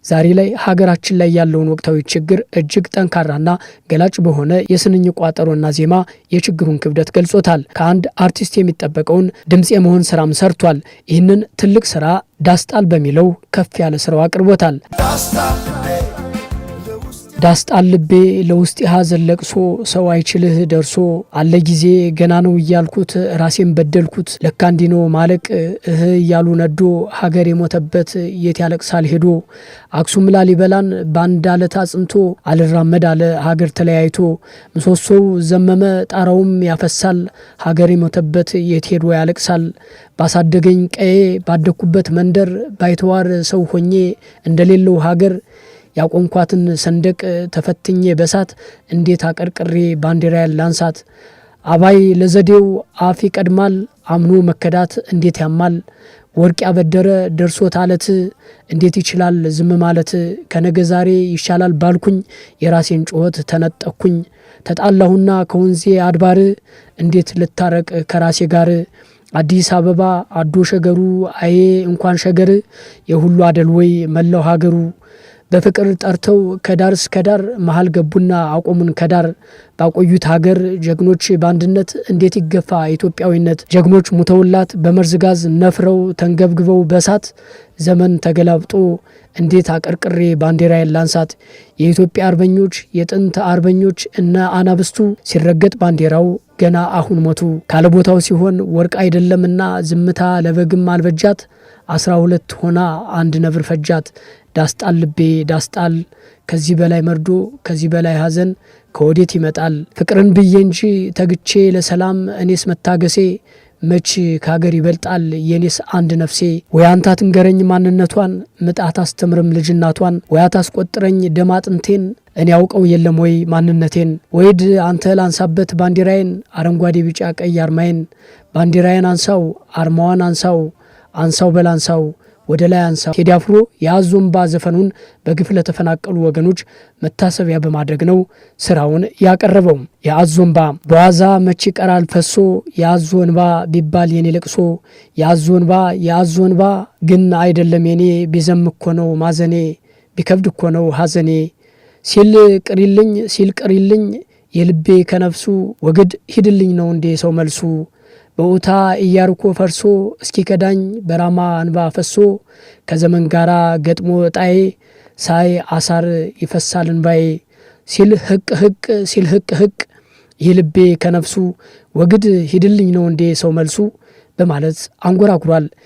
ዛሬ ላይ ሀገራችን ላይ ያለውን ወቅታዊ ችግር እጅግ ጠንካራና ገላጭ በሆነ የስንኝ ቋጠሮና ዜማ የችግሩን ክብደት ገልጾታል። ከአንድ አርቲስት የሚጠበቀውን ድምጽ የመሆን ስራም ሰርቷል። ይህንን ትልቅ ስራ ዳስጣል በሚለው ከፍ ያለ ስራው አቅርቦታል። ዳስጣል ልቤ ለውስጥ ሐዘን ለቅሶ ሰው አይችልህ ደርሶ አለ ጊዜ ገና ነው እያልኩት ራሴን በደልኩት ለካ እንዲህ ነው ማለቅ እያሉ ነዶ ሀገር የሞተበት የት ያለቅሳል ሄዶ አክሱም ላሊበላን ባንድ አለት አጽንቶ አልራመድ አለ ሀገር ተለያይቶ ምሰሶው ዘመመ ጣራውም ያፈሳል ሀገር የሞተበት የት ሄዶ ያለቅሳል ባሳደገኝ ቀዬ ባደኩበት መንደር ባይተዋር ሰው ሆኜ እንደሌለው ሀገር ያቆንኳትን ሰንደቅ ተፈትኜ በሳት እንዴት አቀርቅሬ ባንዲራዬን ላንሳት አባይ ለዘዴው አፍ ይቀድማል አምኖ መከዳት እንዴት ያማል ወርቅ ያበደረ ደርሶት አለት እንዴት ይችላል ዝም ማለት ከነገ ዛሬ ይሻላል ባልኩኝ የራሴን ጩኸት ተነጠኩኝ ተጣላሁና ከወንዜ አድባር እንዴት ልታረቅ ከራሴ ጋር አዲስ አበባ አዶ ሸገሩ አዬ እንኳን ሸገር የሁሉ አደል ወይ መላው ሀገሩ በፍቅር ጠርተው ከዳር እስከ ዳር መሃል ገቡና አቆሙን ከዳር ባቆዩት ሀገር ጀግኖች ባንድነት እንዴት ይገፋ ኢትዮጵያዊነት ጀግኖች ሙተውላት በመርዝ ጋዝ ነፍረው ተንገብግበው በሳት ዘመን ተገላብጦ እንዴት አቀርቅሬ ባንዲራዬን ላንሳት የኢትዮጵያ አርበኞች የጥንት አርበኞች እነ አናብስቱ ሲረገጥ ባንዲራው ገና አሁን ሞቱ ካለቦታው ሲሆን ወርቅ አይደለምና ዝምታ ለበግም አልበጃት 12 ሆና አንድ ነብር ፈጃት ዳስጣል ልቤ ዳስጣል ከዚህ በላይ መርዶ ከዚህ በላይ ሐዘን ከወዴት ይመጣል ፍቅርን ብዬ እንጂ ተግቼ ለሰላም እኔስ መታገሴ መች ከሀገር ይበልጣል የኔስ አንድ ነፍሴ ወያንታ ትንገረኝ ማንነቷን ምጣት አስተምርም ልጅናቷን ወያት አስቆጥረኝ ደማጥንቴን እኔ ያውቀው የለም ወይ ማንነቴን ወይድ አንተ ላንሳበት ባንዲራዬን አረንጓዴ ቢጫ ቀይ አርማዬን ባንዲራዬን አንሳው አርማዋን አንሳው በላንሳው ወደ ላይ አንሳው ቴዲ አፍሮ የአዞንባ ዘፈኑን በግፍ ለተፈናቀሉ ወገኖች መታሰቢያ በማድረግ ነው ስራውን ያቀረበው። የአዞንባ በዋዛ መች ይቀራል ፈሶ የአዞንባ ቢባል የኔ ለቅሶ የአዞንባ ግን አይደለም የኔ ቢዘም እኮ ነው ማዘኔ ቢከብድ እኮ ነው ሐዘኔ ሲል ቅሪልኝ የልቤ ከነፍሱ ወግድ ሂድልኝ ነው እንዴ ሰው መልሱ በኡታ ኢያሪኮ ፈርሶ እስኪ ከዳኝ በራማ አንባ ፈሶ ከዘመን ጋራ ገጥሞ ጣዬ ሳይ አሳር ይፈሳል እንባዬ ሲል ህቅ የልቤ ከነፍሱ ወግድ ሂድልኝ ነው እንዴ ሰው መልሱ በማለት አንጎራጉሯል።